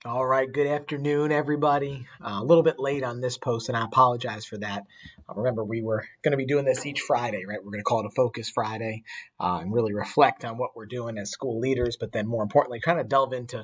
All right, good afternoon, everybody. A little bit late on this post, and I apologize for that. Remember, we were going to be doing this each Friday, right? We're going to call it a Focus Friday and really reflect on what we're doing as school leaders, but then more importantly, kind of delve into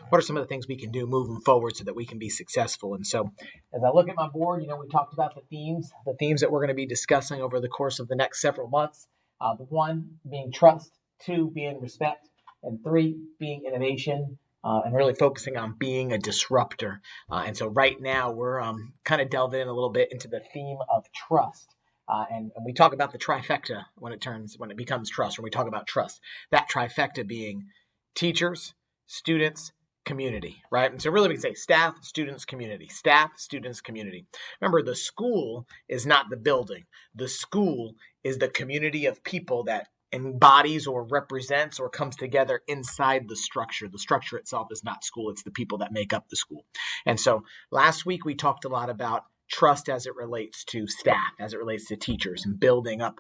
what are some of the things we can do moving forward so that we can be successful. And so, as I look at my board, we talked about the themes that we're going to be discussing over the course of the next several months. The one being trust, two being respect, and three being innovation and really focusing on being a disruptor. And so right now we're kind of delving in a little bit into the theme of trust. And we talk about the trifecta when it becomes trust, or we talk about trust. That trifecta being teachers, students, community, right? And so really we can say staff, students, community, staff, students, community. Remember, the school is not the building. The school is the community of people that embodies or represents or comes together inside the structure. The structure itself is not school, it's the people that make up the school. And so last week we talked a lot about trust as it relates to staff, as it relates to teachers, and building up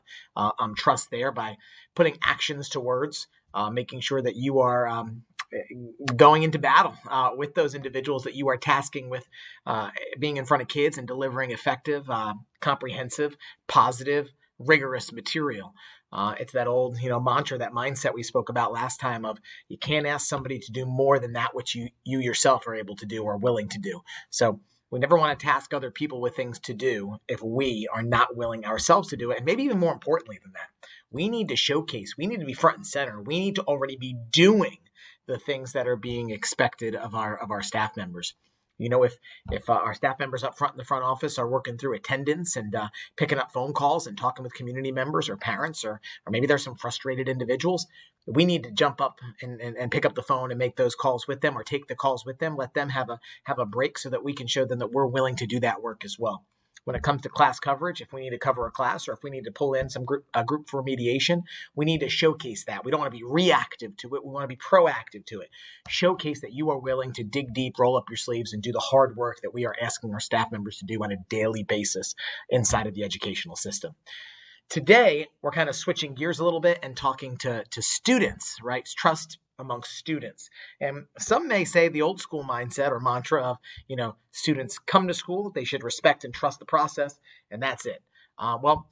trust there by putting actions to words, making sure that you are going into battle with those individuals that you are tasking with being in front of kids and delivering effective, comprehensive, positive, rigorous material. It's that old, mantra, that mindset we spoke about last time of you can't ask somebody to do more than that which you yourself are able to do or willing to do. So we never want to task other people with things to do if we are not willing ourselves to do it. And maybe even more importantly than that, we need to showcase, we need to be front and center. We need to already be doing the things that are being expected of our staff members. If our staff members up front in the front office are working through attendance and picking up phone calls and talking with community members or parents, or maybe there's some frustrated individuals, we need to jump up and pick up the phone and make those calls with them, or take the calls with them. Let them have a break so that we can show them that we're willing to do that work as well. When it comes to class coverage, if we need to cover a class or if we need to pull in a group for mediation, we need to showcase that. We don't want to be reactive to it. We want to be proactive to it. Showcase that you are willing to dig deep, roll up your sleeves, and do the hard work that we are asking our staff members to do on a daily basis inside of the educational system. Today, we're kind of switching gears a little bit and talking to students, right? Trust amongst students. And some may say the old school mindset or mantra of, students come to school, they should respect and trust the process, and that's it. Well,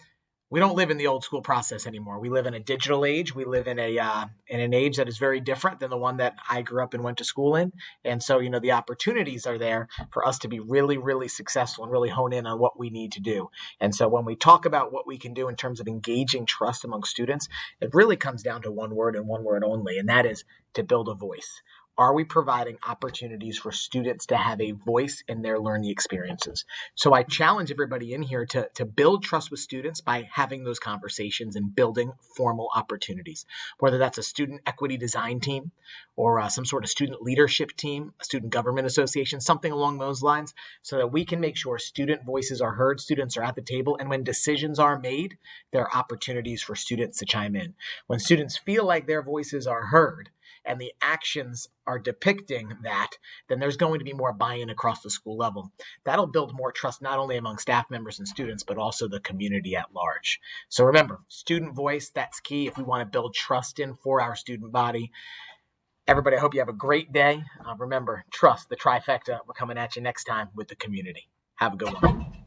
we don't live in the old school process anymore. We live in a digital age. We live in an age that is very different than the one that I grew up and went to school in. And so, the opportunities are there for us to be really, really successful and really hone in on what we need to do. And so when we talk about what we can do in terms of engaging trust among students, it really comes down to one word and one word only, and that is to build a voice. Are we providing opportunities for students to have a voice in their learning experiences? So I challenge everybody in here to build trust with students by having those conversations and building formal opportunities, whether that's a student equity design team or some sort of student leadership team, a student government association, something along those lines, so that we can make sure student voices are heard, students are at the table, and when decisions are made, there are opportunities for students to chime in. When students feel like their voices are heard, and the actions are depicting that, then there's going to be more buy-in across the school level. That'll build more trust not only among staff members and students, but also the community at large. So remember, student voice, that's key if we want to build trust in for our student body. Everybody, I hope you have a great day. Remember, trust, the trifecta. We're coming at you next time with the community. Have a good one.